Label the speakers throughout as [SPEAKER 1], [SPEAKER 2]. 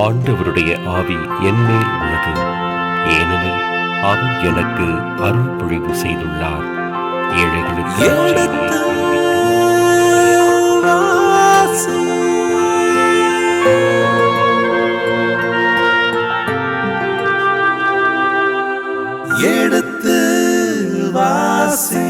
[SPEAKER 1] ஆண்டவருடைய ஆவி என்மேல் உள்ளது, ஏனெனில் அவர் எனக்கு அருள் பொழிவு செய்துள்ளார். ஏழைகளுக்கு
[SPEAKER 2] எடுத்து வாசி.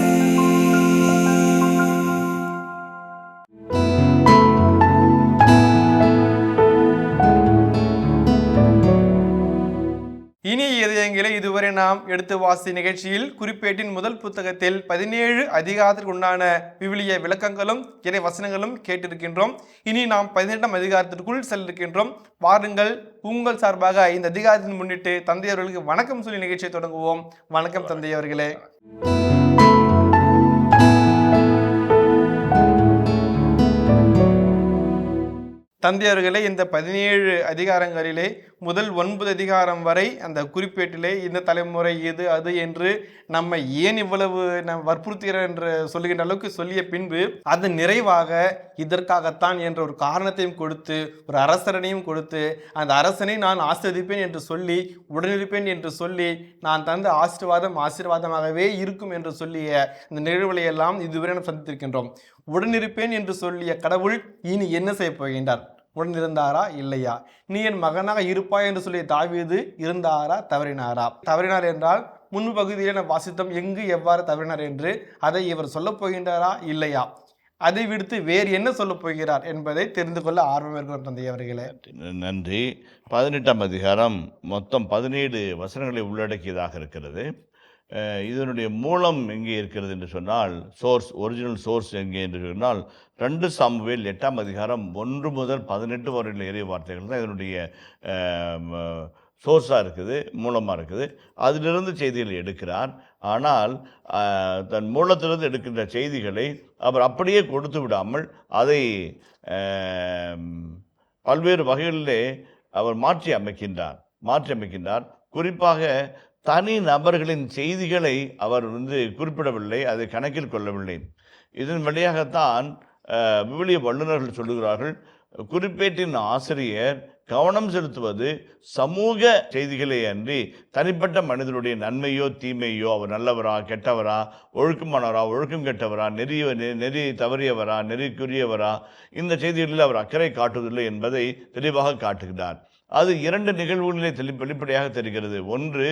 [SPEAKER 3] இனிய இதயங்களை இதுவரை நாம் எடுத்து வாசி நிகழ்ச்சியில் குறிப்பேட்டின் முதல் புத்தகத்தில் 17 அதிகாரத்திற்கு உண்டான விவிலிய விளக்கங்களும் இறை வசனங்களும் கேட்டிருக்கின்றோம். இனி நாம் 18ஆம் அதிகாரத்திற்குள் செல்லிருக்கின்றோம். வாருங்கள், உங்கள் சார்பாக இந்த அதிகாரத்தின் முன்னிட்டு தந்தையவர்களுக்கு வணக்கம் சொல்லி நிகழ்ச்சியை தொடங்குவோம். வணக்கம் தந்தையவர்களே. தந்தையர்களே, இந்த 17 அதிகாரங்களிலே முதல் 9 அதிகாரம் வரை அந்த குறிப்பேட்டிலே இந்த தலைமுறை இது அது என்று நம்ம ஏன் இவ்வளவு வற்புறுத்துகிறோம் என்று சொல்லுகின்ற அளவுக்கு சொல்லிய பின்பு அது நிறைவாக இதற்காகத்தான் என்ற ஒரு காரணத்தையும் கொடுத்து ஒரு அரசரனையும் கொடுத்து அந்த அரசனை நான் ஆசீர்வதிப்பேன் என்று சொல்லி உடனிருப்பேன் என்று சொல்லி நான் தந்த ஆசீர்வாதமாகவே இருக்கும் என்று சொல்லிய இந்த நிகழ்வுகளை எல்லாம் இதுவரை நாம் சந்தித்திருக்கின்றோம். உடனிருப்பேன் என்று சொல்லிய கடவுள் இனி என்ன செய்ய போகின்றார்? உடன் இருந்தாரா இல்லையா? நீ என் மகனாக இருப்பாய் என்று சொல்லிய தாவீது இருந்தாரா தவறினாரா? தவறினார் என்றால் முன்பு பகுதியில் நாம் வாசித்தோம் எங்கு எவ்வாறு தவறினார் என்று. அதை இவர் சொல்லப் போகின்றாரா இல்லையா? அதை விடுத்து வேறு என்ன சொல்லப் போகிறார் என்பதை தெரிந்து கொள்ள ஆர்வம் இருக்கிறோம் தந்தையவர்களே.
[SPEAKER 4] நன்றி. 18ஆம் அதிகாரம் மொத்தம் 17 வசனங்களை உள்ளடக்கியதாக இருக்கிறது. இதனுடைய மூலம் எங்கே இருக்கிறது என்று சொன்னால், ஒரிஜினல் சோர்ஸ் எங்கே என்று சொன்னால் 2 சாமுவேல் 8ஆம் அதிகாரம் 1 முதல் 18 வரையில் இறை வார்த்தைகள் தான் இதனுடைய சோர்ஸாக இருக்குது, மூலமாக இருக்குது. அதிலிருந்து செய்திகளை எடுக்கிறார். ஆனால் தன் மூலத்திலிருந்து எடுக்கின்ற செய்திகளை அவர் அப்படியே கொடுத்து விடாமல் அதை பல்வேறு வகைகளிலே அவர் மாற்றி அமைக்கின்றார். குறிப்பாக தனி நபர்களின் செய்திகளை அவர் குறிப்பிடவில்லை, அதை கணக்கில் கொள்ளவில்லை. இதன் வழியாகத்தான் விவிலிய வல்லுநர்கள் சொல்லுகிறார்கள், குறிப்பேட்டின் ஆசிரியர் கவனம் செலுத்துவது சமூக செய்திகளே அன்றி தனிப்பட்ட மனிதனுடைய நன்மையோ தீமையோ, அவர் நல்லவரா கெட்டவரா, ஒழுக்கமானவரா ஒழுக்கம் கெட்டவரா, நெறி தவறியவரா நெறிக்குரியவரா, இந்த செய்திகளில் அவர் அக்கறை காட்டுவதில்லை என்பதை தெளிவாக காட்டுகிறார். அது 2 நிகழ்வுகளிலே வெளிப்படையாக தெரிகிறது. ஒன்று,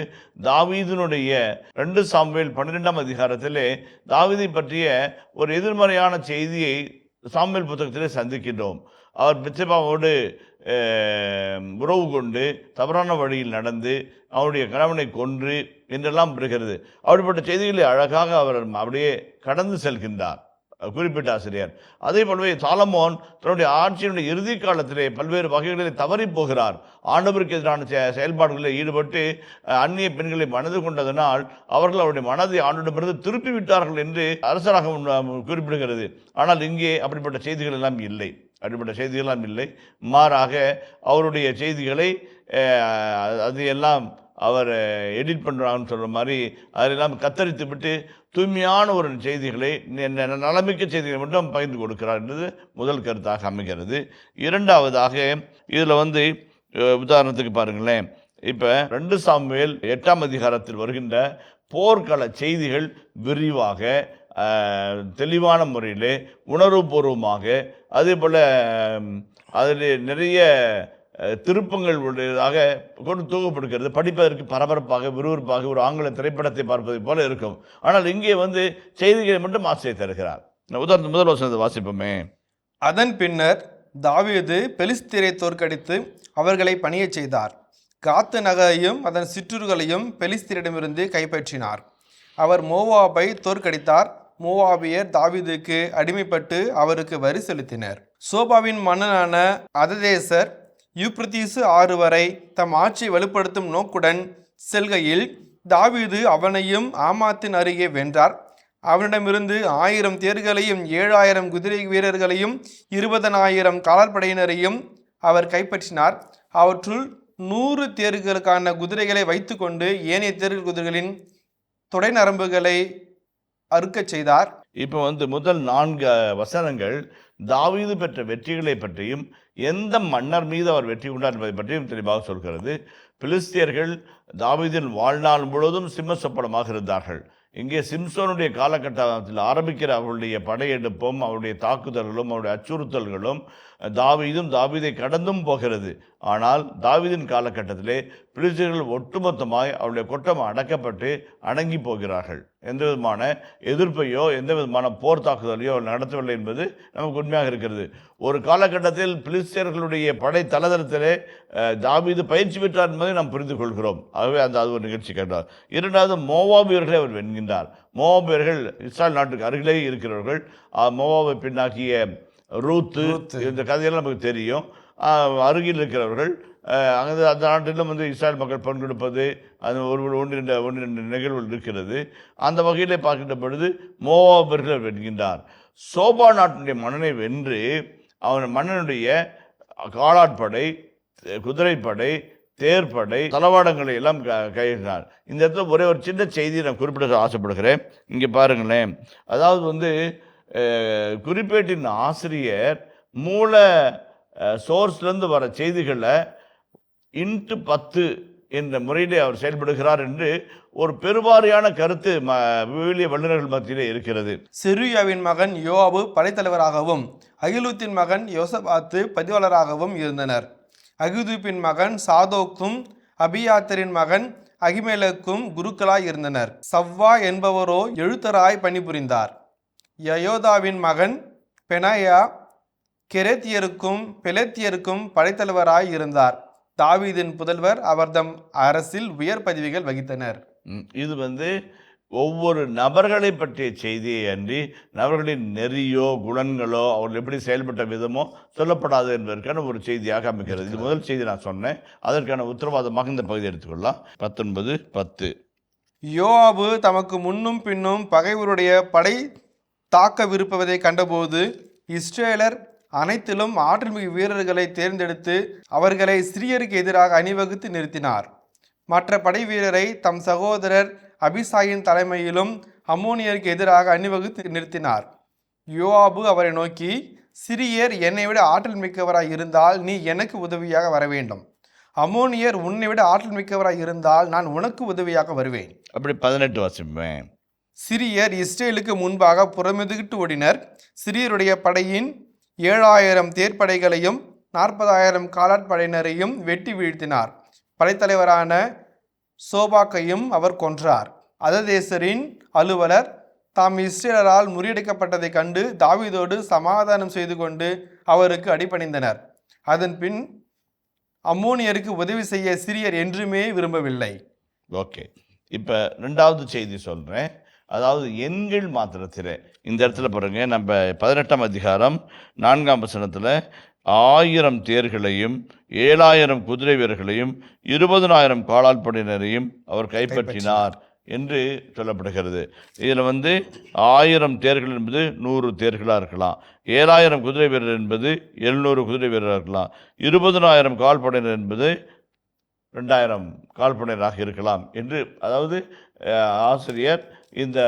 [SPEAKER 4] தாவீதினுடைய 2 சாமுவேல் 12ஆம் அதிகாரத்திலே தாவீதை பற்றிய ஒரு எதிர்மறையான செய்தியை சாமுவேல் புத்தகத்திலே சந்திக்கின்றோம். அவர் பெத்செபாவோடு உறவு கொண்டு தவறான வழியில் நடந்து அவருடைய கணவனை கொன்று என்றெல்லாம் பெறுகிறது. அப்படிப்பட்ட செய்திகளை அழகாக அவர் அப்படியே கடந்து செல்கின்றார் குறிப்பிட்ட ஆசிரியர். அதே போலவே சாலமோன் தன்னுடைய ஆட்சியினுடைய இறுதி காலத்திலே பல்வேறு வகைகளில் தவறி போகிறார். ஆண்டவருக்கு எதிரான செயல்பாடுகளில் ஈடுபட்டு அந்நிய பெண்களை மனது கொண்டதனால் அவர்கள் அவருடைய மனதை ஆண்டிடமிருந்து திருப்பி விட்டார்கள் என்று அரசராக குறிப்பிடுகிறது. ஆனால் இங்கே அப்படிப்பட்ட செய்திகள் எல்லாம் இல்லை. மாறாக அவருடைய செய்திகளை அது எல்லாம் அவர் எடிட் பண்ணுறாங்கன்னு சொல்கிற மாதிரி அதெல்லாம் கத்தரித்து விட்டு தூய்மையான ஒரு செய்திகளை, நலமிக்க செய்திகளை மட்டும் பகிர்ந்து கொடுக்கிறார் என்பது முதல் கருத்தாக அமைகிறது. இரண்டாவதாக இதில் உதாரணத்துக்கு பாருங்களேன், இப்போ 2 சாமுவேல் 8ஆம் அதிகாரத்தில் வருகின்ற போர்க்கள செய்திகள் விரிவாக தெளிவான முறையில் உணர்வுபூர்வமாக, அதே போல் அதில் நிறைய திருப்பங்கள் உள்ளதாக கொண்டு தூக்கப்படுகிறது. படிப்பதற்கு பரபரப்பாக விறுவிறுப்பாக ஒரு ஆங்கில திரைப்படத்தை பார்ப்பதை போல இருக்கும். ஆனால் இங்கே செய்திகளை மட்டும் ஆசையை தருகிறார். உதாரணம் முதல் வசனத்தை வாசிப்போமே.
[SPEAKER 3] அதன் பின்னர் தாவீது பெலிஸ்தரை தோற்கடித்து அவர்களை பணியச் செய்தார். காத்து நகரையும் அதன் சிற்றூர்களையும் பெலிஸ்தரிடமிருந்து கைப்பற்றினார். அவர் மோவாபை தோற்கடித்தார். மோவாபியர் தாவீதுக்கு அடிமைப்பட்டு அவருக்கு வரி செலுத்தினர். சோபாவின் மன்னனான அததேசர் யூப்ரத்தீசு ஆறு வரை தம் ஆட்சியை வலுப்படுத்தும் நோக்குடன் செல்கையில் தாவீது அவனையும் ஆமாத்தின் அருகே வென்றார். அவனிடமிருந்து 1000 தேர்களையும் 7000 குதிரை வீரர்களையும் 20,000 காலாட்படையினரையும் அவர் கைப்பற்றினார். அவற்றுள் 100 தேர்களுக்கான குதிரைகளை வைத்து கொண்டு ஏனைய தேர்கள் குதிரைகளின் தொடை நரம்புகளை அறுக்கச் செய்தார்.
[SPEAKER 4] இப்போ முதல் 4 வசனங்கள் தாவீது பெற்ற வெற்றிகளை பற்றியும் எந்த மன்னர் மீது அவர் வெற்றி கொண்டார் என்பதை பற்றியும் தெளிவாக சொல்கிறது. பிலிஸ்தியர்கள் தாவீதின் வாழ்நாள் முழுவதும் சிம்ம சொப்பனமாக இருந்தார்கள். இங்கே சிம்சோனுடைய காலகட்டத்தில் ஆரம்பிக்கிற அவருடைய படையெடுப்பும் அவருடைய தாக்குதல்களும் அவருடைய அச்சுறுத்தல்களும் தாவீதை கடந்தும் போகிறது. ஆனால் தாவீதின் காலகட்டத்திலே பிலிஸ்தியர்கள் ஒட்டுமொத்தமாய் அவருடைய கொட்டம் அடக்கப்பட்டு அடங்கி போகிறார்கள். எந்த விதமான எதிர்ப்பையோ எந்த விதமான போர் தாக்குதலையோ நடத்தவில்லை என்பது நமக்கு உண்மையாக இருக்கிறது. ஒரு காலகட்டத்தில் பிலிஸ்தியர்களுடைய படை தளதளத்திலே தாவீது பயிற்சி பெற்றார் என்பதை நாம் புரிந்து கொள்கிறோம். ஆகவே அது ஒரு நிகழ்ச்சி கண்டார். இரண்டாவது, மோவாபியர்களை அவர் வென்கின்றார். மோவாபியர்கள் இஸ்ரேல் நாட்டுக்கு அருகிலே இருக்கிறவர்கள். மோவாபை பின்னாக்கிய ரூத்து, இந்த கதையெல்லாம் நமக்கு தெரியும். அருகில் இருக்கிறவர்கள் அங்கே அந்த நாட்டிலும் இஸ்ரேல் மக்கள் பங்கெடுப்பது அது ஒன்று நிகழ்வுகள் இருக்கிறது. அந்த வகையிலே பார்க்கின்ற பொழுது மோவாபியர்கள் வென்கின்றார். சோபா நாட்டினுடைய மன்னனை வென்று அவன் மன்னனுடைய காலாட்படை, குதிரைப்படை, தேர்ப்படை, தளவாடங்களை எல்லாம் கையினார். இந்த இடத்துல ஒரே ஒரு சின்ன செய்தியை நான் குறிப்பிட ஆசைப்படுகிறேன். இங்கே பாருங்களேன். அதாவது குறிப்பேட்டின் ஆசிரியர் மூல சோர்ஸ்லேருந்து வர செய்திகளை இன்ட்டு 10 என்ற முறையிலே அவர் செயல்படுகிறார் என்று ஒரு பெருவாரியான கருத்து விவிலிய வல்லுநர்கள் மத்தியிலே இருக்கிறது.
[SPEAKER 3] செருயாவின் மகன் யோவாபு படைத்தலைவராகவும் அகிலூத்தின் மகன் யோசபாத்து பதிவாளராகவும் இருந்தனர். அகிதூப்பின் மகன் சாதோக்கும் அபியாத்தரின் மகன் அகிமேலக்கும் குருக்களாய் இருந்தனர். சவ்வா என்பவரோ எழுத்தராய் பணிபுரிந்தார். யயோதாவின் மகன் பெனாயா கெரேத்தியருக்கும் பெலேத்தியருக்கும் படைத்தலைவராய் இருந்தார். தாவீதின் புதல்வர் அவர்தம் அரசில் உயர் பதவிகள் வகித்தனர்.
[SPEAKER 4] இது ஒவ்வொரு நபர்களை பற்றிய செய்தியை அன்றி நபர்களின் நெறியோ குணங்களோ அவர்கள் எப்படி செயல்பட்ட விதமோ சொல்லப்படாது என்பதற்கான ஒரு செய்தியாக அமைக்கிறது. இது முதல் செய்தி நான் சொன்னேன். அதற்கான உத்தரவாதமாக இந்த பகுதி எடுத்துக்கொள்ளலாம். 19:10.
[SPEAKER 3] யோவாபு தமக்கு முன்னும் பின்னும் பகைவருடைய படை தாக்கவிருப்பதை கண்டபோது இஸ்ரேலர் அனைத்திலும் ஆற்றல்மிகு வீரர்களை தேர்ந்தெடுத்து அவர்களை சிரியருக்கு எதிராக அணிவகுத்து நிறுத்தினார். மற்ற படை வீரரை தம் சகோதரர் அபிசாயின் தலைமையிலும் அம்மோனியருக்கு எதிராக அணிவகுத்து நிறுத்தினார். யோவாபு அவரை நோக்கி, சிரியர் என்னை விட ஆற்றல் மிக்கவராய் இருந்தால் நீ எனக்கு உதவியாக வர வேண்டும். அம்மோனியர் உன்னை விட ஆற்றல் மிக்கவராய் இருந்தால் நான் உனக்கு உதவியாக வருவேன்.
[SPEAKER 4] அப்படி 18 வாசிப்பேன்.
[SPEAKER 3] சிரியர் இஸ்ரேலுக்கு முன்பாக புறமுதுகிட்டு ஓடினர். சிரியருடைய படையின் 7000 தேர்ப்படைகளையும் 40,000 காலாட்படையினரையும் வெட்டி வீழ்த்தினார். படைத்தலைவரான சோபாக்கையும் அவர் கொன்றார். அததேசரின் அலுவலர் தாம் இஸ்ரேலரால் முறியடிக்கப்பட்டதை கண்டு தாவீதோடு சமாதானம் செய்து கொண்டு அவருக்கு அடிபணிந்தனர். அதன் பின் அம்மோனியருக்கு உதவி செய்ய சிரியர் என்றுமே விரும்பவில்லை.
[SPEAKER 4] ஓகே, இப்போ 2வது செய்தி சொல்கிறேன். அதாவது எண்கள் மாத்திரத்தில் இந்த இடத்துல பாருங்க, நம்ம 18ஆம் அதிகாரம் 4ஆம் வசனத்தில் 1000 தேர்களையும் 7000 குதிரை வீரர்களையும் 20,000 காலாட்படையினரையும் அவர் கைப்பற்றினார் என்று சொல்லப்படுகிறது. இதில் 1000 தேர்கள் என்பது 100 தேர்களாக இருக்கலாம், 7000 குதிரை வீரர் என்பது 700 குதிரை வீரராக இருக்கலாம், 20,000 கால்படையினர் என்பது 2000 கால்படையினராக இருக்கலாம் என்று, அதாவது ஆசிரியர் இந்த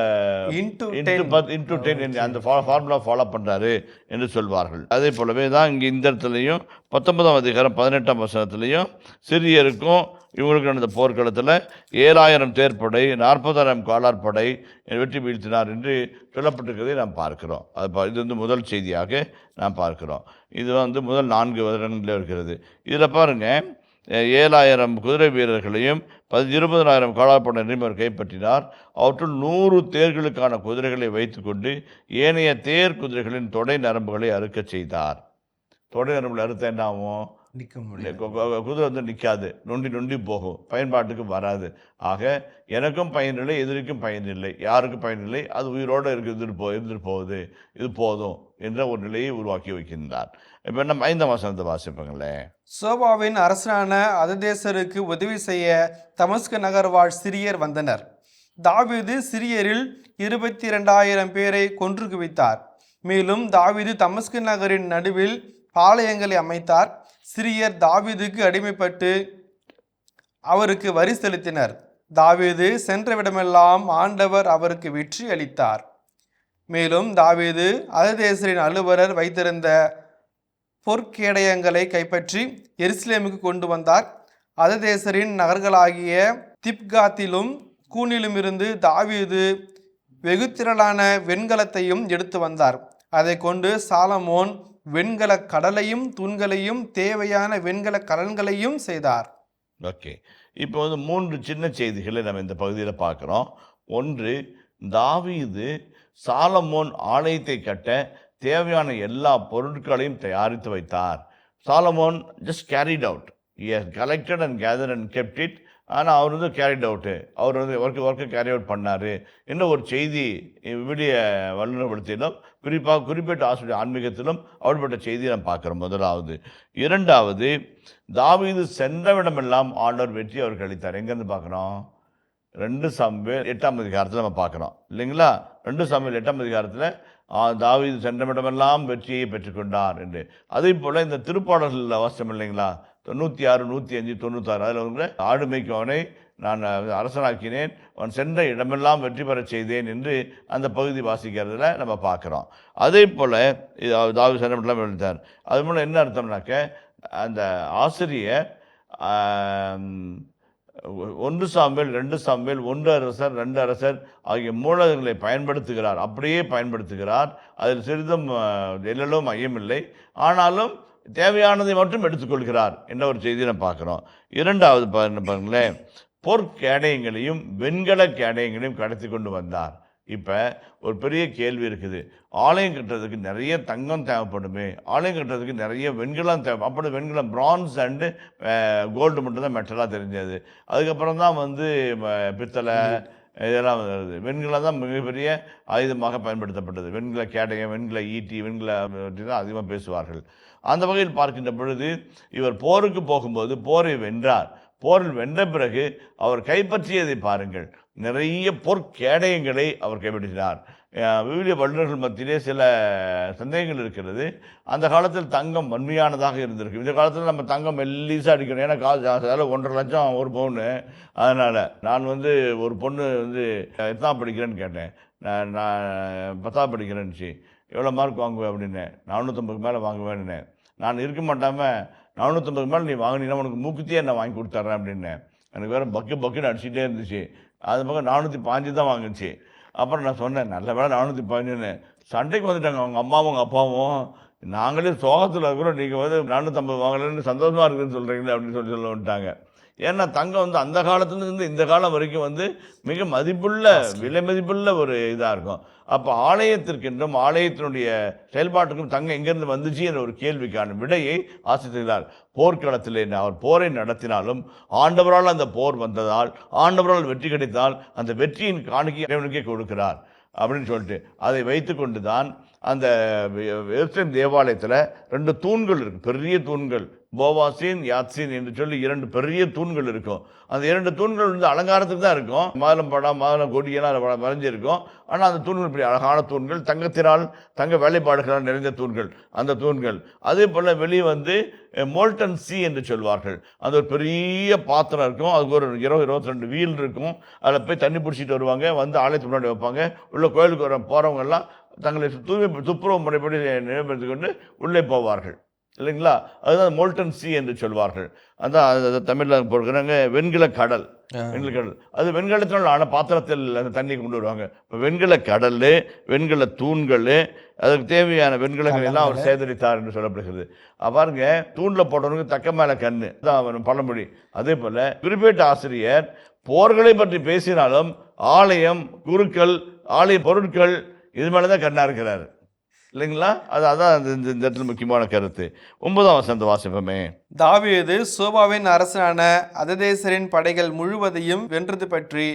[SPEAKER 4] இன்ட்டு 10 அந்த ஃபார்முலா ஃபாலோ பண்ணுறாரு என்று சொல்வார்கள். அதே போலவே தான் இங்கே இந்த இடத்துலையும் 19ஆம் அதிகாரம் 18ஆம் வசனத்துலையும் சிரியருக்கும் இவங்களுக்கு நடந்த போர்க்களத்தில் 7000 தேர்ப்படை 40,000 காலாட்படை வெற்றி வீழ்த்தினார் என்று சொல்லப்பட்டிருக்கிறதை நாம் பார்க்கிறோம். அது இது முதல் செய்தியாக நாம் பார்க்கிறோம். இது முதல் 4 வருடங்களில் இருக்கிறது. இதில் பாருங்கள், 7000 குதிரை வீரர்களையும் 20,000 காலாட்படையினரையும் அவர் கைப்பற்றினார். அவற்றுள் 100 தேர்களுக்கான குதிரைகளை வைத்துக்கொண்டு ஏனைய தேர் குதிரைகளின் தொடை நரம்புகளை அறுக்க செய்தார். தொடை நரம்புகளை அறுத்த என்ன ஆகும்? குதிரை நிற்காது, நொண்டி போகும், பயன்பாட்டுக்கு வராது. ஆக எனக்கும் பயனில்லை, எதிரிக்கும் பயனில்லை, யாருக்கும் பயனில்லை, அது உயிரோடு இருந்துட்டு போகுது, இது போதும் என்ற ஒரு நிலையை உருவாக்கி வைக்கின்றார். இப்போ நம்ம 5ஆம் வசனத்தை வாசிப்பங்களேன்.
[SPEAKER 3] சோபாவின் அரசனான அததேசருக்கு உதவி செய்ய தமஸ்கு நகர் வாழ் சிரியர் வந்தனர். தாவீது சிரியரில் 22,000 பேரை கொன்று குவித்தார். மேலும் தாவீது தமஸ்கு நகரின் நடுவில் பாளையங்களை அமைத்தார். சிரியர் தாவீதுக்கு அடிமைப்பட்டு அவருக்கு வரி செலுத்தினர். தாவீது சென்றவிடமெல்லாம் ஆண்டவர் அவருக்கு வெற்றி அளித்தார். மேலும் தாவீது அததேசரின் அலுவலர் வைத்திருந்த பொற்கேடயங்களை கைப்பற்றி எருசலேமுக்கு கொண்டு வந்தார். அததேசரின் நகர்களாகிய திப்காத்திலும் கூனிலும் இருந்து தாவீது வெகு திரளான வெண்கலத்தையும் எடுத்து வந்தார். அதை கொண்டு சாலமோன் வெண்கல கடலையும் தூண்களையும் தேவையான வெண்கல கலன்களையும் செய்தார்.
[SPEAKER 4] ஓகே, இப்போ வந்து 3 சின்ன செய்திகளை நம்ம இந்த பகுதியில் பார்க்குறோம். ஒன்று, தாவீது சாலமோன் ஆலயத்தை கட்ட தேவையான எல்லா பொருட்களையும் தயாரித்து வைத்தார். Solomon just carried out, he has collected and gathered and kept it. ஆனால் அவர் வந்து கேரிட் அவுட்டு, அவர் வந்து ஒர்க்கை கேரி அவுட் பண்ணார். இன்னும் ஒரு செய்தி விவிலிய வல்லுநர்படுத்திலும் குறிப்பிட்ட ஆசிரியர் ஆன்மீகத்திலும் அவர்பட்ட செய்தியை நம்ம பார்க்குறோம். முதலாவது. இரண்டாவது, தாவீது சென்றவிடமெல்லாம் ஆண்டவர் வெற்றி அவருக்கு அளித்தார். எங்கேருந்து பார்க்குறோம்? 2 சாமுவேல் 8ஆம் அதிகாரத்தில் நம்ம பார்க்குறோம் இல்லைங்களா? 2 சாமுவேல் 8ஆம் அதிகாரத்தில் தாவீது சென்றவிடமெல்லாம் வெற்றியை பெற்றுக்கொண்டார் என்று. அதே போல் இந்த திருப்பாடல்களில் வாசம் இல்லைங்களா? 96, 105, 96 அதில் வந்து ஆடு மேய்க்கும் அவனை நான் அரசனாக்கினேன், அவன் சென்ற இடமெல்லாம் வெற்றி பெற செய்தேன் என்று அந்த பகுதி வாசிக்கிறதுல நம்ம பார்க்குறோம். அதே போல் தாவீது சென்றவிடமெல்லாம் எழுத்தார். அது மூலம் என்ன அர்த்தம்னாக்க, அந்த ஆசிரியர் 1 சாமுவேல், 2 சாமுவேல், 1 அரசர், 2 அரசர் ஆகிய மூலங்களை பயன்படுத்துகிறார், அப்படியே பயன்படுத்துகிறார். அதில் சிறிதும் எல்லலும் ஐயமில்லை. ஆனாலும் தேவையானதை மட்டும் எடுத்துக்கொள்கிறார் என்ற ஒரு செய்தியை நம்ம பார்க்குறோம். இரண்டாவது பாருங்களேன், பொற்கேடயங்களையும் வெண்கல கேடயங்களையும் கடத்தி கொண்டு வந்தார். இப்போ ஒரு பெரிய கேள்வி இருக்குது. ஆலயம் கட்டுறதுக்கு நிறைய தங்கம் தேவைப்படுமே, ஆலயம் கட்டுறதுக்கு நிறைய வெண்கலம் தேவை. அப்படி வெண்கலம், பிரான்ஸ் அண்டு கோல்டு மட்டும் தான் மெட்டலாக தெரிஞ்சது. அதுக்கப்புறம் தான் வந்து பித்தளை இதெல்லாம் வருது. வெண்கலம் தான் மிகப்பெரிய ஆயுதமாக பயன்படுத்தப்பட்டது. வெண்கல கேடயம், வெண்கல ஈட்டி, வெண்கல தான் அதிகமாக பேசுவார்கள். அந்த வகையில் பார்க்கின்ற பொழுது இவர் போருக்கு போகும்போது போரை வென்றார். போரில் வென்ற பிறகு அவர் கைப்பற்றியதை பாருங்கள், நிறைய பொற்கேடயங்களை அவர் கைப்பற்றினார். விவிலிய வல்லுநர்கள் மத்தியிலே சில சந்தேகங்கள் இருக்கிறது. அந்த காலத்தில் தங்கம் வன்மையானதாக இருந்திருக்கு. இந்த காலத்தில் நம்ம தங்கம் மெல்லிசாக அடிக்கணும். ஏன்னா காசு 1.5 லட்சம் ஒரு பவுனு. அதனால் நான் வந்து ஒரு பொண்ணு வந்து எத்தனாவது படிக்கிறேன்னு கேட்டேன். நான் 10ஆவது படிக்கிறேன்னுச்சு. எவ்வளோ மார்க் வாங்குவேன் அப்படின்னேன். 450 மேலே வாங்குவேன்னு. நான் இருக்க மாட்டாமல் 450 மேலே நீ வாங்கினீங்கன்னா உனக்கு மூக்குத்தியே நான் வாங்கி கொடுத்துட்றேன் அப்படின்னேன். எனக்கு வேறு பக்குன்னு அடிச்சுட்டே இருந்துச்சு. அது பக்கம் 405 தான் வாங்குச்சு. அப்புறம் நான் சொன்னேன், நல்ல வேலை 415ன்னு. சண்டைக்கு வந்துட்டாங்க அவங்க அம்மாவும் அவங்க அப்பாவும். நாங்களே சோகத்தில் இருக்கிறோம், நீங்கள் வந்து 450 வாங்கலன்னு சந்தோஷமாக இருக்குதுன்னு சொல்கிறீங்களே அப்படின்னு சொல்ல வந்துட்டாங்க. ஏன்னா தங்கம் வந்து அந்த காலத்துலேருந்து இந்த காலம் வரைக்கும் வந்து மிக மதிப்புள்ள, விலை மதிப்புள்ள ஒரு இதாக இருக்கும். அப்போ ஆலயத்திற்கென்றும் ஆலயத்தினுடைய செயல்பாட்டுக்கும் தங்கம் எங்கேருந்து வந்துச்சு என்ற ஒரு கேள்விக்கான விடையை ஆசிரியர் போர்க்களத்தில் அவர் போரை நடத்தினாலும் ஆண்டவரால் அந்த போர் வந்ததால், ஆண்டவரால் வெற்றி கிடைத்தால் அந்த வெற்றியின் காணிக்கை இறைவனுக்கே கொடுக்கிறார் அப்படின்னு சொல்லிட்டு அதை வைத்து கொண்டு தான் அந்த எருசலேம் தேவாலயத்தில் 2 தூண்கள் இருக்குது, பெரிய தூண்கள். போவாசின், யாத்சின் என்று சொல்லி 2 பெரிய தூண்கள் இருக்கும். அந்த 2 தூண்கள் வந்து அலங்காரத்துக்கு தான் இருக்கும். மாதளம் படம், மாதளம் கொடியெல்லாம் வரைஞ்சிருக்கும். ஆனால் அந்த தூண்கள் இப்படி அழகான தூண்கள், தங்கத்தினால், தங்க வேலைப்பாடுகளால் நிறைந்த தூண்கள் அந்த தூண்கள். அதே போல் வெளியே வந்து மோல்டன் சி என்று சொல்வார்கள். அந்த ஒரு பெரிய பாத்திரம் இருக்கும், அதுக்கு ஒரு 22 வீல் இருக்கும். அதில் போய் தண்ணி பிடிச்சிட்டு வருவாங்க, வந்து ஆலயத்துக்கு முன்னாடி வைப்பாங்க. உள்ள கோயிலுக்கு போகிறவங்கெல்லாம் தங்களை துப்புரவு முறைப்படி நினைவுபடுத்திக் கொண்டு உள்ளே போவார்கள் இல்லைங்களா? அதுதான் மோல்டன் சி என்று சொல்வார்கள். அதான் தமிழில் போடுறாங்க வெண்கல கடல். வெண்கல கடல் அது வெண்கலத்தினால் ஆன பாத்திரத்தில் அந்த தண்ணி கொண்டு வருவாங்க. இப்போ வெண்கல கடல், வெண்கல தூண்கள், அதுக்கு தேவையான வெண்கலங்கள் எல்லாம் அவர் சேகரித்தார் என்று சொல்லப்படுகிறது. பாருங்க, தூணில் போட்டவனுக்கு தக்க மேலே கண்ணு தான் பழமொழி. அதே போல் குறிப்பிட்ட ஆசிரியர் போர்களை பற்றி பேசினாலும் ஆலயம், குருக்கள், ஆலய பொருட்கள் இது மேலே தான் கண்ணா இருக்கிறார் இல்லைங்களா? அதான் இந்த இடத்துல முக்கியமான கருத்து. 9ஆம் வசனத்தை வாசிப்போமே.
[SPEAKER 3] தாவீது சோபாவின் அரசனான அததேசரின் படைகள் முழுவதையும் வென்றது பற்றி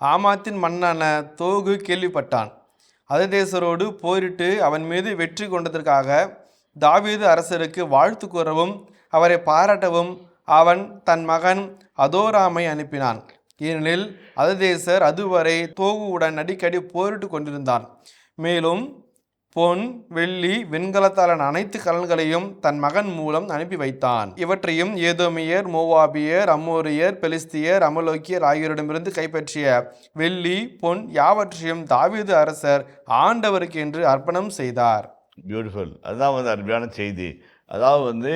[SPEAKER 3] ஆமாத்தின் மன்னனான தோகு கேள்விப்பட்டான். அததேசரோடு போரிட்டு அவன் மீது வெற்றி கொண்டதற்காக தாவீது அரசருக்கு வாழ்த்து கூறவும் அவரை பாராட்டவும் அவன் தன் மகன் அதோராமை அனுப்பினான். ஏனெனில் அததேசர் அதுவரை தோகுவுடன் அடிக்கடி போரிட்டு கொண்டிருந்தான். மேலும் பொன், வெள்ளி, வெண்கலத்தாலான அனைத்து கலன்களையும் தன் மகன் மூலம் அனுப்பி வைத்தான். இவற்றையும் ஏதோமியர், மோவாபியர், அம்மோரியர், பெலிஸ்தியர், அமலோக்கியர் ஆகியோரிடமிருந்து கைப்பற்றிய வெள்ளி, பொன் யாவற்றையும் தாவீது அரசர் ஆண்டவருக்கு என்று அர்ப்பணம் செய்தார்.
[SPEAKER 4] பியூட்டிஃபுல். அதுதான் வந்து அருமையான செய்தி. அதாவது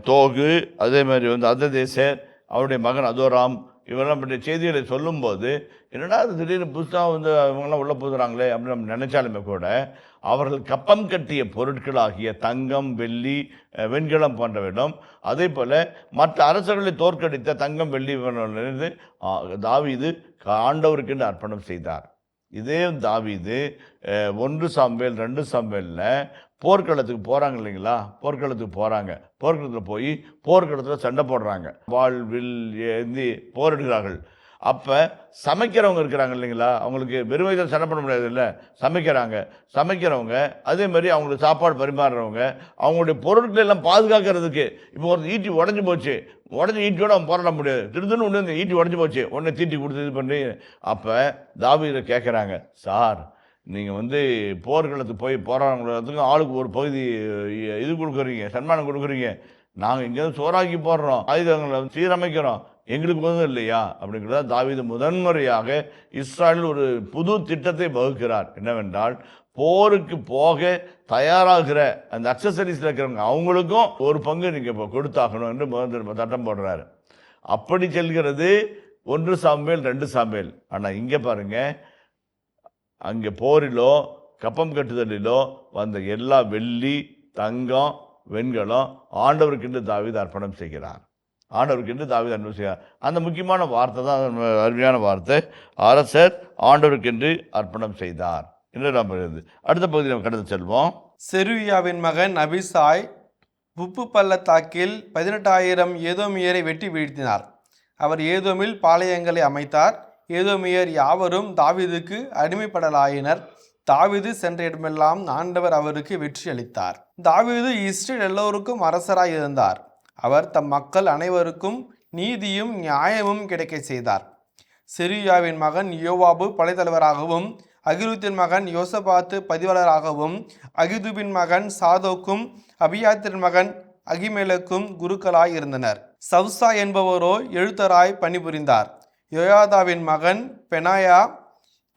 [SPEAKER 4] தோகு, அதே மாதிரி அததேசர், அவருடைய மகன் அதோராம், இவரெல்லாம் பற்றிய செய்திகளை சொல்லும்போது என்னடா அது திடீர்னு புதுசாக இவங்கெல்லாம் உள்ளே போதுறாங்களே அப்படின்னு நம்ம நினைச்சாலுமே கூட அவர்கள் கப்பம் கட்டிய பொருட்களாகிய தங்கம், வெள்ளி, வெண்கலம் போன்றவிடம், அதே போல் மற்ற அரசர்களை தோற்கடித்த தங்கம், வெள்ளி தாவீது ஆண்டவருக்கென்று அர்ப்பணம் செய்தார். இதே தாவீது 1 சாமுவேல் 2 சாமுவேலில் போர்க்களத்துக்கு போகிறாங்க இல்லைங்களா? போர்க்களத்தில் போய் போர்க்களத்தில் சண்டை போடுறாங்க, வாள் வில் ஏந்தி போரிடுகிறார்கள். அப்போ சமைக்கிறவங்க இருக்கிறாங்க இல்லைங்களா? அவங்களுக்கு வெறும் இதை சண்டை பண்ண முடியாது இல்லை, சமைக்கிறவங்க அதே மாதிரி அவங்களுக்கு சாப்பாடு பரிமாறுறவங்க, அவங்களுடைய பொருட்களை எல்லாம் பாதுகாக்கிறதுக்கு. இப்போ ஒரு ஈட்டி உடஞ்சி போச்சு, ஈட்டியோடு அவன் போராட முடியாது, திருதுன்னு ஒன்று ஈட்டி உடஞ்சி போச்சு, உடனே தீட்டி கொடுத்து இது பண்ணி. அப்போ தாவீதை கேட்குறாங்க, சார் நீங்கள் போர்க்களத்துக்கு போய் போராடுறவங்களுக்கு ஆளுக்கு ஒரு பகுதி இது கொடுக்குறீங்க, சன்மானம் கொடுக்குறீங்க, நாங்கள் இங்கேருந்து சோறாக்கி போடுறோம், ஆயுதங்களை சீரமைக்கிறோம், எங்களுக்கு இல்லையா அப்படிங்கிறத தாவீது முதன்முறையாக இஸ்ராயலில் ஒரு புது திட்டத்தை வகுக்கிறார். என்னவென்றால், போருக்கு போக தயாராகிற அந்த அக்சசரிஸில் இருக்கிறவங்க அவங்களுக்கும் ஒரு பங்கு நீங்கள் கொடுத்தாகணும் என்று முதல் சட்டம் போடுறாரு. அப்படி செல்கிறது 1 சாமுவேல் 2 சாமுவேல். ஆனால் இங்கே பாருங்கள், அங்கே போரிலோ கப்பம் கட்டுதலிலோ வந்த எல்லா வெள்ளி, தங்கம், வெண்கலம் ஆண்டவருக்கென்று தாவீது அர்ப்பணம் செய்கிறார். அந்த முக்கியமான வார்த்தை தான் அருமையான வார்த்தை, அரசர் ஆண்டவருக்கென்று அர்ப்பணம் செய்தார் என்று நாம் அடுத்த பகுதியில் நம்ம கடந்து செல்வோம்.
[SPEAKER 3] செருயாவின் மகன் அபிசாய் உப்பு பள்ளத்தாக்கில் 18,000 ஏதோமியரை வெட்டி வீழ்த்தினார். அவர் ஏதோமில் பாளையங்களை அமைத்தார். ஏதோமியர் யாவரும் தாவீதுக்கு அடிமைப்படலாயினர். தாவீது சென்ற இடமெல்லாம் ஆண்டவர் அவருக்கு வெற்றி அளித்தார். தாவீது இஸ்ரேல் எல்லோருக்கும் அரசராய் இருந்தார். அவர் தம் மக்கள் அனைவருக்கும் நீதியும் நியாயமும் கிடைக்க செய்தார். செருயாவின் மகன் யோவாபு படைத்தலைவராகவும், அகிரூத்தின் மகன் யோசபாத்து பதிவாளராகவும், அகிதூபின் மகன் சாதோக்கும் அபியாத்தின் மகன் அகிமேலுக்கும் குருக்களாய் இருந்தனர். சவுசா என்பவரோ எழுத்தராய் பணிபுரிந்தார். யோயாதாவின் மகன் பெனாயா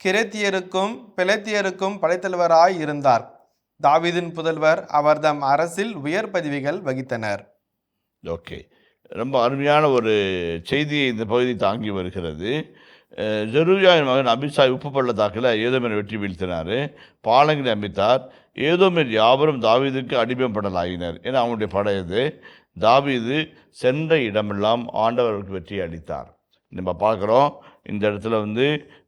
[SPEAKER 3] கிரேத்தியருக்கும் பெலேத்தியருக்கும் படைத்தலைவராய் இருந்தார். தாவீதின் புதல்வர் அவர்தம் அரசில் உயர் பதவிகள் வகித்தனர்.
[SPEAKER 4] ஓகே, ரொம்ப அருமையான ஒரு செய்தியை இந்த பகுதி தாங்கி வருகிறது. செருயாவின் மகன் அபிசாய் உப்பு பள்ளத்தாக்கில் ஏதோமியரை வெற்றி வீழ்த்தினார், பாலங்களை அமைத்தார். ஏதோமியர் யாவரும் தாவீதுக்கு அடிமைப்படலாயினர். ஏன்னா அவனுடைய படையது. தாவீது சென்ற இடமெல்லாம் ஆண்டவருக்கு வெற்றி அளித்தார். நம்ம பார்க்குறோம், இந்த இடத்துல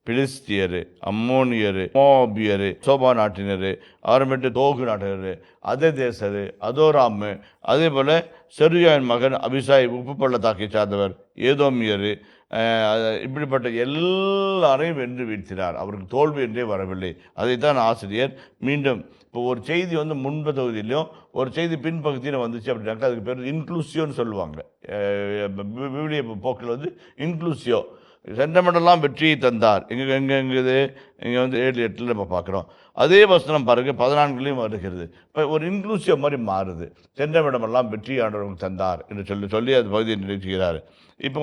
[SPEAKER 4] பிலிஸ்தியர், அம்மோனியர், மோபியர், சோபா நாட்டினர், அப்புறமேட்டு தோகு நாட்டினர், அததேசர், அதோராம், அதே போல் செருயாவின் மகன் அபிசாய் உப்பு பள்ளத்தாக்கை சார்ந்தவர், ஏதோமியர், இப்படிப்பட்ட எல்லாரையும் வென்று வீழ்த்தினார். அவருக்கு தோல்வி என்றே வரவில்லை. அதைத்தான் ஆசிரியர் மீண்டும் இப்போ ஒரு செய்தி முன்பு தொகுதியிலையும் ஒரு செய்தி பின்பகுதியில் வந்துச்சு அப்படின்னாக்கா அதுக்கு பேர் இன்க்ளூசியோன்னு சொல்லுவாங்க. விவிலிய போக்கில் இன்க்ளூசியோ, சென்றமெல்லாம் வெற்றியை தந்தார். எங்குது இங்கே 7-8 நம்ம பார்க்குறோம். அதே வசனம் பாருங்கள் 14 வருகிறது. இப்போ ஒரு இன்க்ளூசிவ் மாதிரி மாறுது. சென்றமிடமெல்லாம் வெற்றி ஆண்டவருக்கு தந்தார் என்று சொல்லி அது பகுதியை நிறுத்துகிறார். இப்போ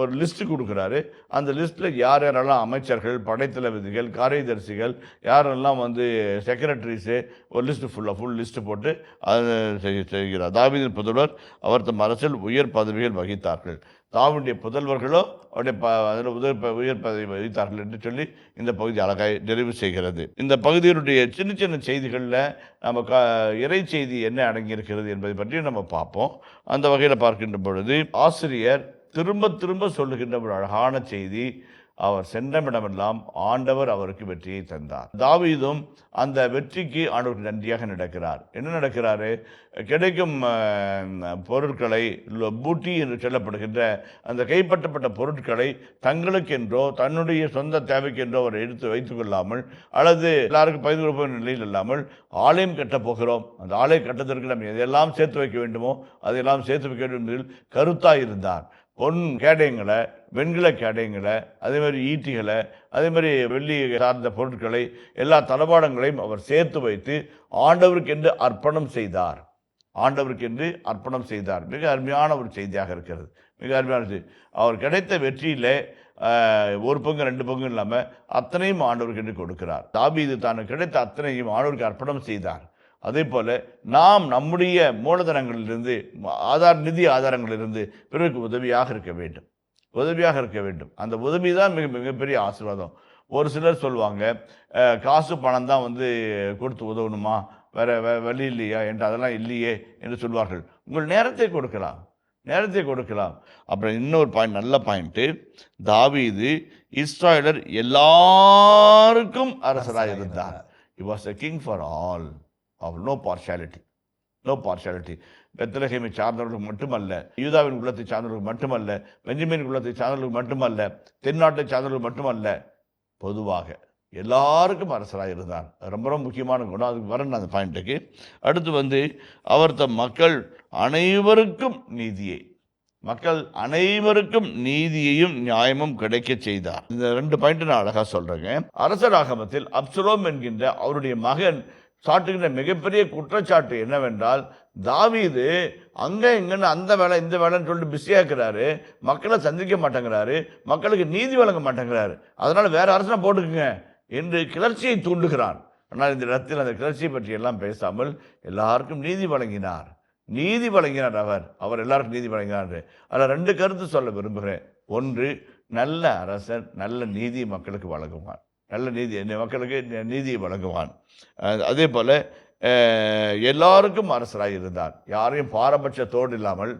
[SPEAKER 4] ஒரு லிஸ்ட்டு கொடுக்குறாரு. அந்த லிஸ்ட்டில் யார் யாரெல்லாம் அமைச்சர்கள், படைத்தளபதிகள், காரியதர்சிகள், யாரெல்லாம் செக்ரட்டரிஸு, ஒரு லிஸ்ட்டு ஃபுல் லிஸ்ட்டு போட்டு அதை செய்கிறார். தாவீதின் புதல்வர் அவர் தம் அரசில் உயர் பதவிகள் வகித்தார்கள். தாவீதுடைய புதல்வர்களோ அதில் உயர் பதவி வகித்தார்கள் என்று சொல்லி இந்த பகுதி அழகாய் நிறைவு செய்கிறது. இந்த பகுதியினுடைய சின்ன சின்ன செய்திகளில் நம்ம இறை செய்தி என்ன அடங்கியிருக்கிறது என்பதை பற்றி நம்ம பார்ப்போம். அந்த வகையில் பார்க்கின்ற பொழுது ஆசிரியர் திரும்ப சொல்லுகின்ற ஒரு அழகான செய்தி, அவர் சென்றமிடமெல்லாம் ஆண்டவர் அவருக்கு வெற்றியை தந்தார். தாவீதும் அந்த வெற்றிக்கு ஆண்டவருக்கு நன்றியாக நடக்கிறார். என்ன நடக்கிறாரு? கிடைக்கும் பொருட்களை, பூட்டி என்று சொல்லப்படுகின்ற அந்த கைப்பற்றப்பட்ட பொருட்களை தங்களுக்கென்றோ தன்னுடைய சொந்த தேவைக்கென்றோ அவர் எடுத்து வைத்துக் கொள்ளாமல், அல்லது எல்லாருக்கும் பகிர்ந்து கொடுப்ப நிலையில் இல்லாமல், ஆலயம் கட்டப் போகிறோம், அந்த ஆலயம் கட்டத்திற்கு நம்ம எதையெல்லாம் சேர்த்து வைக்க வேண்டுமோ அதையெல்லாம் சேர்த்து வைக்க வேண்டும் என்பதில் கருத்தாக இருந்தார். பொன் கேடயங்களை, வெண்கல கேடயங்களை, அதே மாதிரி ஈட்டிகளை, அதே மாதிரி வெள்ளி சார்ந்த பொருட்களை, எல்லா தளபாடங்களையும் அவர் சேர்த்து வைத்து ஆண்டவருக்கென்று அர்ப்பணம் செய்தார். ஆண்டவருக்கென்று அர்ப்பணம் செய்தார். மிக அருமையான ஒரு செய்தியாக இருக்கிறது. மிக அருமையான செய்தி. அவர் கிடைத்த வெற்றியில் ஒரு பங்கு 2 பங்கு இல்லாமல் அத்தனையும் ஆண்டவருக்கென்று கொடுக்கிறார். தாவீது தான் கிடைத்த அத்தனையும் ஆண்டவருக்கு அர்ப்பணம் செய்தார். அதே போல் நாம் நம்முடைய மூலதனங்களிலிருந்து, நிதி ஆதாரங்களிலிருந்து பிறருக்கு உதவியாக இருக்க வேண்டும். உதவியாக இருக்க வேண்டும். அந்த உதவி தான் மிகப்பெரிய ஆசீர்வாதம். ஒரு சிலர் சொல்லுவாங்க, காசு பணம் தான் கொடுத்து உதவணுமா, வேற வழி இல்லையா என்று. அதெல்லாம் இல்லையே என்று சொல்வார்கள். உங்கள் நேரத்தை கொடுக்கலாம், நேரத்தை கொடுக்கலாம். அப்புறம் இன்னொரு பாயிண்ட், நல்ல பாயிண்ட்டு, தாவீது இஸ்ராயலர் எல்லாருக்கும் அரசராக இருந்தார். He was a king for all. No partiality. No partiality. பெத்லகேமை சார்ந்தவர்களுக்கு மட்டுமல்ல, யூதாவின் குலத்தை சார்ந்தவர்களுக்கு மட்டுமல்ல, பெஞ்சமின் குலத்தை சார்ந்தவர்களுக்கு மட்டுமல்ல, தென்னாட்டை சார்ந்தவர்களுக்கு மட்டுமல்ல, பொதுவாக எல்லாருக்கும் அரசராக இருந்தார். ரொம்ப ரொம்ப முக்கியமான குணம். அதுக்கு வரணும் அந்த பாயிண்ட்டுக்கு. அடுத்து அவர் தம் மக்கள் அனைவருக்கும் நீதியை, மக்கள் அனைவருக்கும் நீதியையும் நியாயமும் கிடைக்க செய்தார். இந்த 2 பாயிண்ட் நான் அழகாக சொல்றேங்க. அரசராகமத்தில் அப்சலோம் என்கின்ற அவருடைய மகன் சாட்டுகின்ற மிகப்பெரிய குற்றச்சாட்டு என்னவென்றால், தாவீது அங்கே இங்கன்னு அந்த வேலை இந்த வேலைன்னு சொல்லிட்டு பிஸியாக்குறாரு, மக்களை சந்திக்க மாட்டேங்கிறாரு, மக்களுக்கு நீதி வழங்க மாட்டேங்கிறாரு, அதனால வேற அரசனை போட்டுக்குங்க என்று கிளர்ச்சியை தூண்டுகிறான். ஆனால் இந்த இடத்தில் அந்த கிளர்ச்சியை பற்றி எல்லாம் பேசாமல் எல்லாருக்கும் நீதி வழங்கினார். நீதி வழங்கினார். அவர் எல்லாருக்கும் நீதி வழங்கினார். அதில் 2 கருத்து சொல்ல விரும்புகிறேன். ஒன்று, நல்ல அரசன் நல்ல நீதி மக்களுக்கு வழங்குவான். நல்ல நீதி மக்களுக்கு நீதியை வழங்குவான். அதே போல் எல்லாருக்கும் அரசராக இருந்தார். யாரையும் பாரபட்சத்தோடு இல்லாமல்,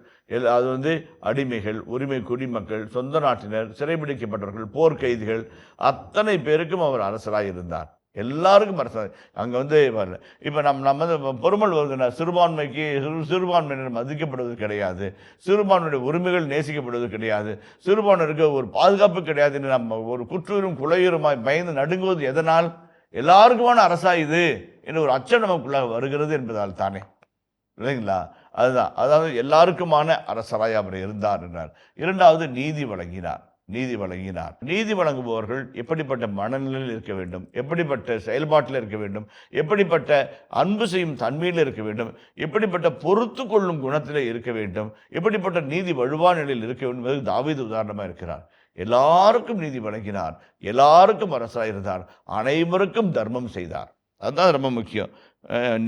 [SPEAKER 4] அது அடிமைகள், உரிமை குடிமக்கள், சொந்த நாட்டினர், சிறைபிடிக்கப்பட்டவர்கள், போர்க்கைதிகள், அத்தனை பேருக்கும் அவர் அரசராக இருந்தார். எல்லாருக்கும் அரசு அங்கே வரல. இப்போ நம்ம பொறுமல் வருதுன்னா சிறுபான்மையினர் மதிக்கப்படுவது கிடையாது, சிறுபான்மையுடைய உரிமைகள் நேசிக்கப்படுவது கிடையாது, சிறுபான்மையினருக்கு ஒரு பாதுகாப்பு கிடையாதுன்னு நம்ம ஒரு குற்றுயிரும் குலையுருமாய் பயந்து நடுங்குவது எதனால்? எல்லாருக்குமான அரசா இது என்று ஒரு அச்சம் நமக்குள்ளாக வருகிறது என்பதால் தானே, இல்லைங்களா? அதுதான். அதாவது எல்லாருக்குமான அரசராய் அவர் இருந்தார் என்றார். 2வது, நீதி வழங்கினார். நீதி வழங்கினார். நீதி வழங்குபவர்கள் எப்படிப்பட்ட மனநிலையில் இருக்க வேண்டும், எப்படிப்பட்ட செயல்பாட்டில் இருக்க வேண்டும், எப்படிப்பட்ட அன்பு செய்யும் தன்மையில் இருக்க வேண்டும், எப்படிப்பட்ட பொறுத்து கொள்ளும் குணத்தில் இருக்க வேண்டும், எப்படிப்பட்ட நீதி வலுவான நிலையில் இருக்க வேண்டும் என்பது தாவீது உதாரணமாக இருக்கிறார். எல்லாருக்கும் நீதி வழங்கினார், எல்லாருக்கும் அரசாக இருந்தார், அனைவருக்கும் தர்மம் செய்தார். அதுதான் ரொம்ப முக்கியம்.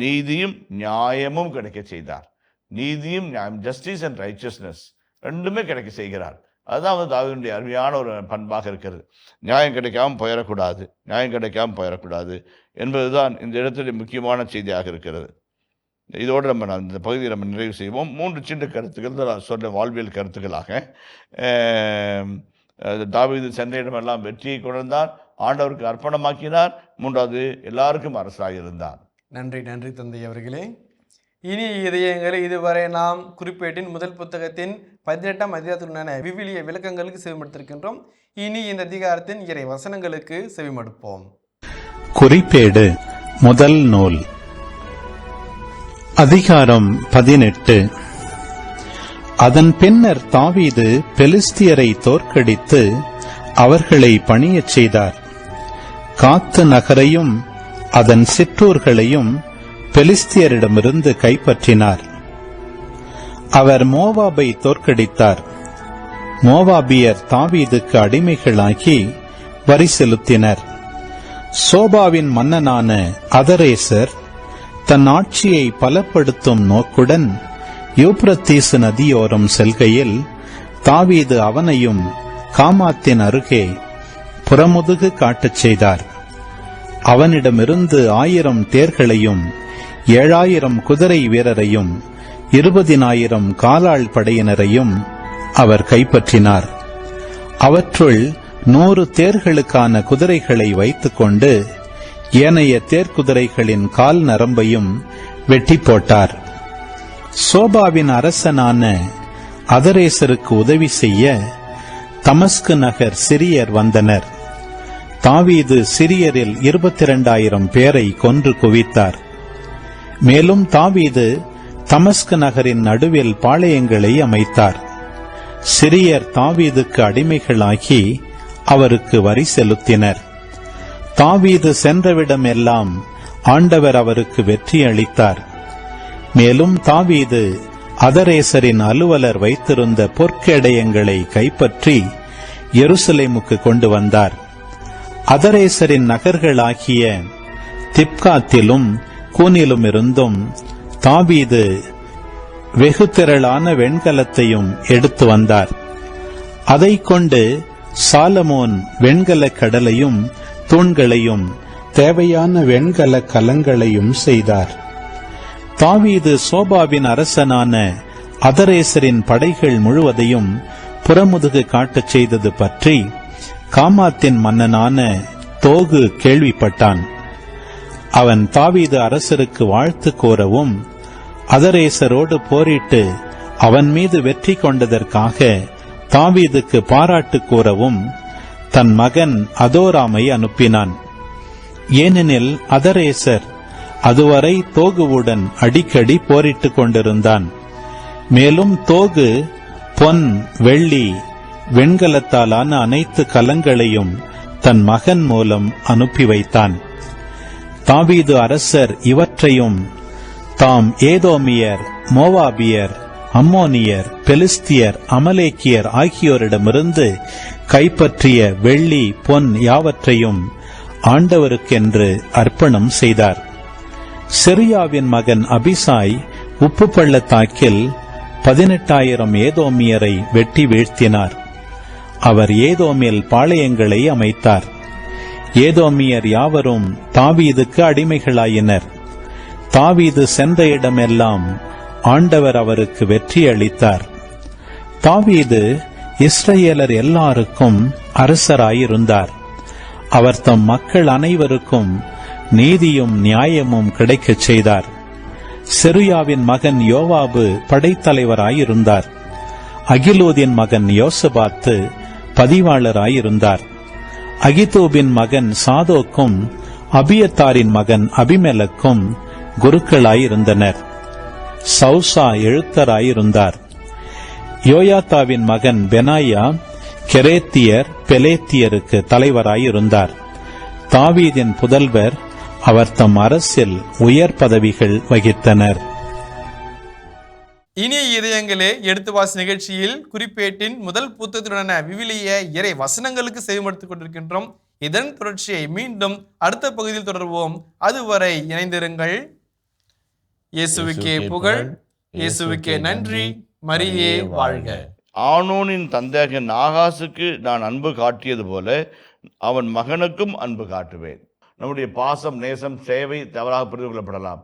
[SPEAKER 4] நீதியும் நியாயமும் கிடைக்க செய்தார். நீதியும் நியாயம், ஜஸ்டிஸ் அண்ட் ரைச்சஸ்னஸ் 2மே கிடைக்க செய்கிறார். அதுதான் தாவீதுடைய அருமையான ஒரு பண்பாக இருக்கிறது. நியாயம் கிடைக்காமல் போயிடக்கூடாது, நியாயம் கிடைக்காமல் போயிடக்கூடாது என்பதுதான் இந்த இடத்துல முக்கியமான செய்தியாக இருக்கிறது. இதோடு நம்ம இந்த பகுதியை நம்ம நிறைவு செய்வோம். 3 சின்ன கருத்துக்கள் தான் நான் சொன்ன வாழ்வியல் கருத்துக்களாக. தாவீது சென்ற இடமெல்லாம் வெற்றியை கொண்டார், ஆண்டவருக்கு அர்ப்பணமாக்கினார். 3வது, எல்லாருக்கும் அரசாக இருந்தார்.
[SPEAKER 3] நன்றி நன்றி தந்தை அவர்களே. இனி இதயங்களை இதுவரை நாம் குறிப்பேட்டின் முதல் புத்தகத்தின் 18ஆம் அதிகாரத்துடனான விவிலிய விளக்கங்களுக்கு செவிமடுத்திருக்கின்றோம். இனி இந்த அதிகாரத்தின் இறை வசனங்களுக்கு செவிமடுப்போம்.
[SPEAKER 5] குறிப்பேடு முதல் நூல், அதிகாரம் 18. அதன் பின்னர் தாவீது பெலிஸ்தியரை தோற்கடித்து அவர்களை பணியச் செய்தார். காத்து நகரையும் அதன் சிற்றூர்களையும் பெலிஸ்தியரிடமிருந்து கைப்பற்றினார். அவர் மோவாபை தோற்கடித்தார். மோவாபியர் தாவீதுக்கு அடிமைகளாகி வரி செலுத்தினர். சோபாவின் மன்னனான அதரேசர் தன் ஆட்சியை பலப்படுத்தும் நோக்குடன் யூப்ரத்தீசு நதியோரம் செல்கையில் தாவீது அவனையும் காமாத்தின் அருகே புறமுதுகு காட்டச் செய்தார். அவனிடமிருந்து 1000 தேர்களையும் 7000 குதிரை வீரரையும் 20,000 காலாள் படையினரையும் அவர் கைப்பற்றினார். அவற்றுள் 100 தேர்களுக்கான குதிரைகளை வைத்துக் கொண்டு ஏனைய தேர்க்குதிரைகளின் கால் நரம்பையும் வெட்டி போட்டார். சோபாவின் அரசனான அதரேசருக்கு உதவி செய்ய தமஸ்கு நகர் சிரியர் வந்தனர். தாவீது சிரியரில் 22,000 பேரை கொன்று குவித்தார். மேலும் தாவீது தமஸ்கு நகரின் நடுவில் பாளையங்களை அமைத்தார். சிரியர் தாவீதுக்கு அடிமைகளாகி அவருக்கு வரி செலுத்தினர். தாவீது சென்றவிடமெல்லாம் ஆண்டவர் அவருக்கு வெற்றி அளித்தார். மேலும் தாவீது அதரேசரின் அலுவலர் வைத்திருந்த பொற்கேடயங்களை கைப்பற்றி எருசலேமுக்கு கொண்டு வந்தார். அதரேசரின் நகர்களாகிய திப்காத்திலும் கூனிலும் இருந்தும் தாவீது வெகு திரளான வெண்கலத்தையும் எடுத்து வந்தார். அதை கொண்டு சாலமோன் வெண்கல கடலையும் தூண்களையும் தேவையான வெண்கல கலங்களையும் செய்தார். தாவீது சோபாவின் அரசனான அதரேசரின் படைகள் முழுவதையும் புறமுதுகு காட்டச் செய்தது பற்றி காமாத்தின் மன்னனான தோகு கேள்விப்பட்டான். அவன் தாவீது அரசருக்கு வாழ்த்து கூறவும் அதரேசரோடு போரிட்டு அவன் மீது வெற்றி கொண்டதற்காக தாவீதுக்கு பாராட்டு கூறவும் தன் மகன் அதோராமை அனுப்பினான். ஏனெனில் அதரேசர் அதுவரை தோகுவுடன் அடிக்கடி போரிட்டுக் கொண்டிருந்தான். மேலும் தோகு பொன், வெள்ளி, வெண்கலத்தாலான அனைத்து கலங்களையும் தன் மகன் மூலம் அனுப்பி வைத்தான். தாவீது அரசர் இவற்றையும் தாம் ஏதோமியர், மோவாபியர், அம்மோனியர், பெலிஸ்தியர், அமலேக்கியர் ஆகியோரிடமிருந்து கைப்பற்றிய வெள்ளி, பொன் யாவற்றையும் ஆண்டவருக்கென்று அர்ப்பணம் செய்தார். செருயாவின் மகன் அபிசாய் உப்பு பள்ளத்தாக்கில் 18,000 ஏதோமியரை வெட்டி வீழ்த்தினார். அவர் ஏதோமில் பாளையங்களை அமைத்தார். ஏதோமியர் யாவரும் தாவீதுக்கு அடிமைகளாயினர். தாவீது சென்ற இடமெல்லாம் ஆண்டவர் அவருக்கு வெற்றி அளித்தார். தாவீது இஸ்ரவேலர் எல்லாருக்கும் அரசராயிருந்தார். அவர் தம் மக்கள் அனைவருக்கும் நீதியும் நியாயமும் கிடைக்கச் செய்தார். செருயாவின் மகன் யோவாபு படைத்தலைவராயிருந்தார். அகிலூதின் மகன் யோசபாத்து பதிவாளராயிருந்தார். அகிதூபின் மகன் சாதோக்கும் அபியத்தாரின் மகன் அபிமெலக்கும் குருக்களாயிருந்தனர். சௌசா எழுத்தராயிருந்தார். யோயாத்தாவின் மகன் பெனாயா கெரேத்தியர் பெலேத்தியருக்கு தலைவராயிருந்தார். தாவீதின் புதல்வர் அவர் தம் அரசில் உயர் பதவிகள் வகித்தனர்.
[SPEAKER 3] இனிய இதயங்களே, எடுத்து வாசி நிகழ்ச்சியில் குறிப்பேட்டின் முதல் புத்தகத்துடனான விவிலிய இறை வசனங்களுக்கு செவிமடுத்துக் கொண்டிருக்கின்றோம். இதன் தொடர்ச்சியை மீண்டும் அடுத்த பகுதியில் தொடர்வோம். அதுவரை இணைந்திருங்கள். இயேசுவுக்கே புகழ், இயேசுவுக்கே நன்றி, மரியே வாழ்க.
[SPEAKER 4] ஆனோனின் தந்தையாகிய நாகாசுக்கு நான் அன்பு காட்டியது போல அவன் மகனுக்கும் அன்பு காட்டுவேன். நம்முடைய பாசம், நேசம், சேவை தவறாக புரிந்து கொள்ளப்படலாம்.